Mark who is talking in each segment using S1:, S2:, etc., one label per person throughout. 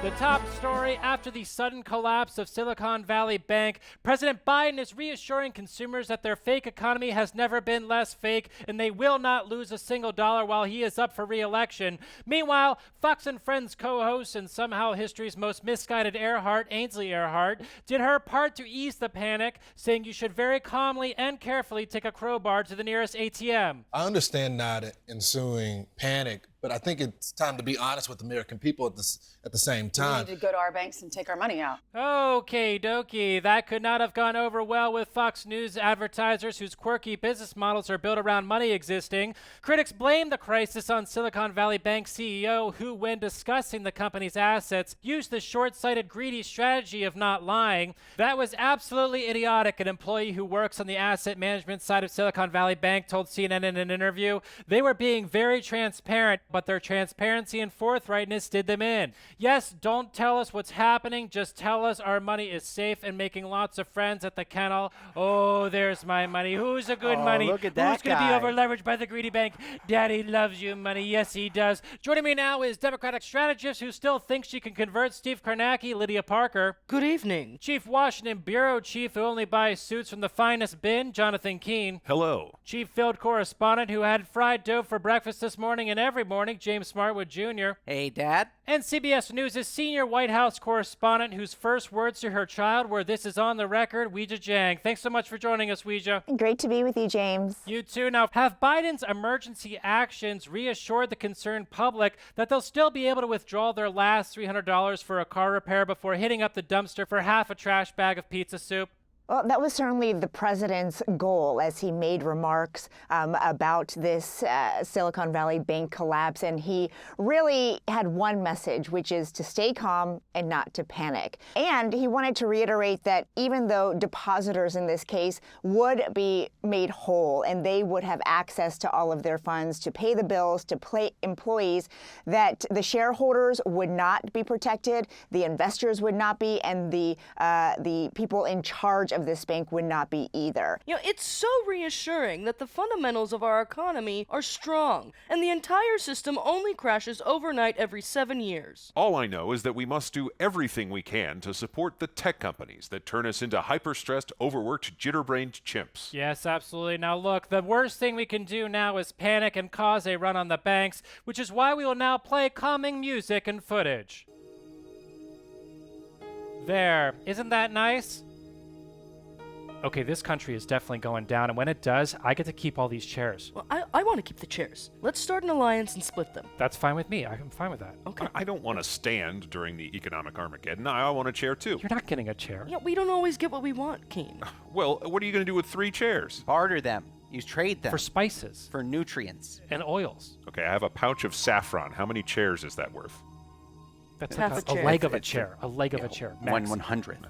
S1: The top story after the sudden collapse of Silicon Valley Bank, President Biden is reassuring consumers that their fake economy has never been less fake and they will not lose a single dollar while he is up for re-election. Meanwhile, Fox and Friends co-host and somehow history's most misguided Ainsley Earhart, did her part to ease the panic, saying you should very calmly and carefully take a crowbar to the nearest ATM.
S2: I understand not ensuing panic, but I think it's time to be honest with American people at the same time.
S3: We need to go to our banks and take our money out.
S1: Okay, dokie. That could not have gone over well with Fox News advertisers whose quirky business models are built around money existing. Critics blame the crisis on Silicon Valley Bank CEO, who, when discussing the company's assets, used the short-sighted, greedy strategy of not lying. That was absolutely idiotic, an employee who works on the asset management side of Silicon Valley Bank told CNN in an interview. They were being very transparent, but their transparency and forthrightness did them in. Yes, don't tell us what's happening, just tell us our money is safe and making lots of friends at the kennel. Oh, there's my money. Who's a good money?
S4: Look at that
S1: Who's going to be
S4: guy.
S1: over-leveraged by the greedy bank? Daddy loves you, money. Yes, he does. Joining me now is Democratic strategist who still thinks she can convert Steve Kornacki, Lydia Parker.
S4: Good evening.
S1: Chief Washington Bureau Chief who only buys suits from the finest bin, Jonathan Keene.
S5: Hello.
S1: Chief Field Correspondent who had fried dough for breakfast this morning and every morning, James Smartwood Jr.
S4: Hey, Dad.
S1: And CBS News' senior White House correspondent whose first words to her child were, "This is on the record," Weijia Jiang. Thanks so much for joining us, Weijia.
S6: Great to be with you, James.
S1: You too. Now, have Biden's emergency actions reassured the concerned public that they'll still be able to withdraw their last $300 for a car repair before hitting up the dumpster for half a trash bag of pizza soup?
S6: Well, that was certainly the president's goal as he made remarks about this Silicon Valley Bank collapse. And he really had one message, which is to stay calm and not to panic. And he wanted to reiterate that even though depositors in this case would be made whole and they would have access to all of their funds to pay the bills, to pay employees, that the shareholders would not be protected, the investors would not be, and the people in charge of this bank would not be either.
S4: You know, it's so reassuring that the fundamentals of our economy are strong, and the entire system only crashes overnight every 7 years.
S5: All I know is that we must do everything we can to support the tech companies that turn us into hyper-stressed, overworked, jitterbrained chimps.
S1: Yes, absolutely. Now look, the worst thing we can do now is panic and cause a run on the banks, which is why we will now play calming music and footage. There. Isn't that nice? Okay, this country is definitely going down, and when it does, I get to keep all these chairs.
S4: Well, I want to keep the chairs. Let's start an alliance and split them.
S1: That's fine with me. I'm fine with that.
S4: Okay.
S5: I don't want to stand during the economic Armageddon. I want a chair, too.
S1: You're not getting a chair.
S4: Yeah, we don't always get what we want, Keene.
S5: Well, what are you going to do with 3 chairs?
S7: Barter them. You trade them.
S1: For spices.
S7: For nutrients.
S1: And oils.
S5: Okay, I have a pouch of saffron. How many chairs is that worth?
S1: That's
S4: Half
S1: like
S4: a chair.
S1: a leg of a chair. A leg of a chair. Max.
S7: 1/100.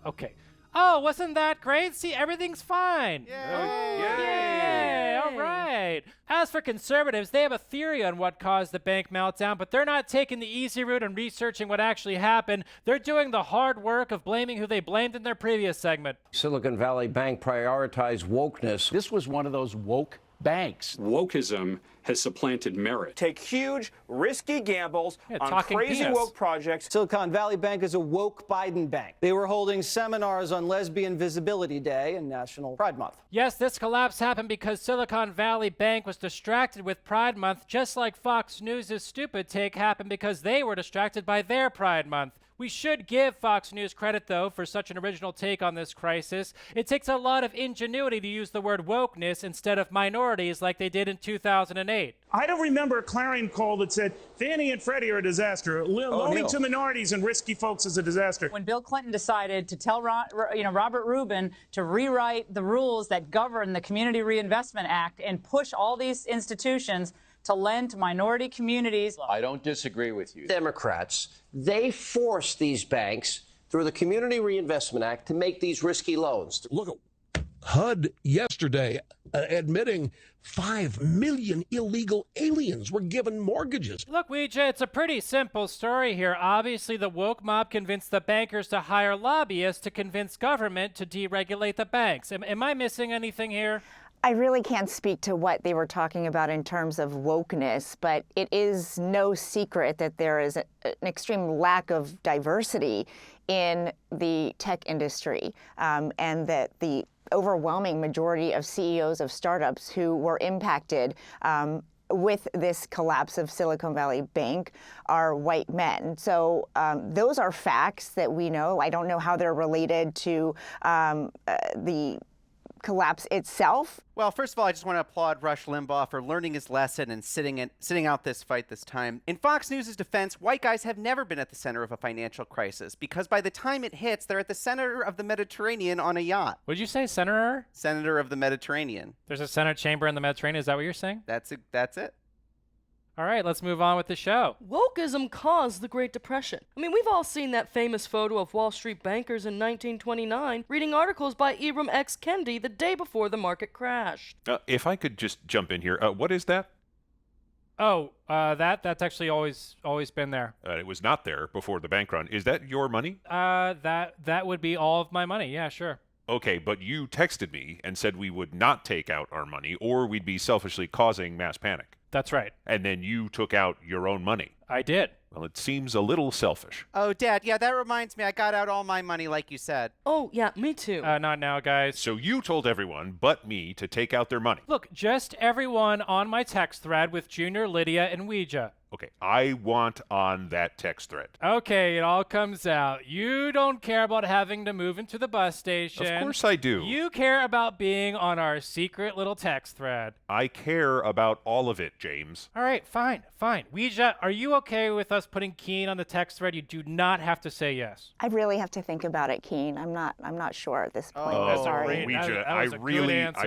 S1: Okay. Oh, wasn't that great? See, everything's fine.
S5: Yay!
S1: All right. As for conservatives, they have a theory on what caused the bank meltdown, but they're not taking the easy route and researching what actually happened. They're doing the hard work of blaming who they blamed in their previous segment.
S8: Silicon Valley Bank prioritized wokeness.
S9: This was one of those woke banks.
S10: Wokeism has supplanted merit.
S11: Take huge, risky gambles on crazy
S1: penis.
S11: woke projects. Silicon Valley Bank is a woke Biden bank. They were holding seminars on Lesbian Visibility Day and National Pride Month.
S1: Yes, this collapse happened because Silicon Valley Bank was distracted with Pride Month, just like Fox News' stupid take happened because they were distracted by their Pride Month. We should give Fox News credit, though, for such an original take on this crisis. It takes a lot of ingenuity to use the word wokeness instead of minorities like they did in 2008.
S12: I don't remember a clarion call that said Fannie and Freddie are a disaster. Loaning to minorities and risky folks is a disaster.
S3: When Bill Clinton decided to tell Robert Rubin to rewrite the rules that govern the Community Reinvestment Act and push all these institutions to lend to minority communities.
S8: I don't disagree with you. Democrats, they forced these banks through the Community Reinvestment Act to make these risky loans.
S13: Look at HUD yesterday admitting 5 million illegal aliens were given mortgages.
S1: Look, Weijia, it's a pretty simple story here. Obviously, the woke mob convinced the bankers to hire lobbyists to convince government to deregulate the banks. Am I missing anything here?
S6: I really can't speak to what they were talking about in terms of wokeness, but it is no secret that there is an extreme lack of diversity in the tech industry, and that the overwhelming majority of CEOs of startups who were impacted with this collapse of Silicon Valley Bank are white men. So those are facts that we know. I don't know how they're related to the collapse itself.
S7: Well, first of all, I just want to applaud Rush Limbaugh for learning his lesson and sitting out this fight this time. In Fox News' defense, white guys have never been at the center of a financial crisis because by the time it hits, they're at the center of the Mediterranean on a yacht.
S1: Would you say senator?
S7: Senator of the Mediterranean.
S1: There's a Senate chamber in the Mediterranean. Is that what you're saying?
S7: That's it.
S1: All right, let's move on with the show.
S4: Wokeism caused the Great Depression. I mean, we've all seen that famous photo of Wall Street bankers in 1929 reading articles by Ibram X. Kendi the day before the market crashed.
S5: If I could just jump in here, what is that?
S1: Oh, that's actually always been there.
S5: It was not there before the bank run. Is that your money?
S1: That would be all of my money. Yeah, sure.
S5: Okay, but you texted me and said we would not take out our money or we'd be selfishly causing mass panic.
S1: That's right.
S5: And then you took out your own money.
S1: I did.
S5: Well, it seems a little selfish.
S7: Oh, Dad, yeah, that reminds me. I got out all my money like you said.
S4: Oh, yeah, me too.
S1: Not now, guys.
S5: So you told everyone but me to take out their money.
S1: Look, just everyone on my text thread with Junior, Lydia, and Weijia.
S5: Okay, I want on that text thread.
S1: Okay, it all comes out. You don't care about having to move into the bus station.
S5: Of course I do.
S1: You care about being on our secret little text thread.
S5: I care about all of it, James.
S1: All right, fine. Weijia, are you okay with us putting Keen on the text thread? You do not have to say yes.
S6: I really have to think about it, Keen. I'm not sure at this point.
S1: Oh,
S6: sorry.
S5: Weijia, I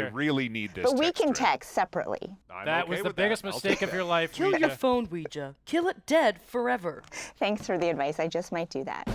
S5: really need this.
S6: But we can
S5: thread.
S6: text separately.
S1: That was the biggest mistake of your life,
S4: Kill
S1: Weijia.
S4: your phone, Weijia. Kill it dead forever.
S6: Thanks for the advice. I just might do that.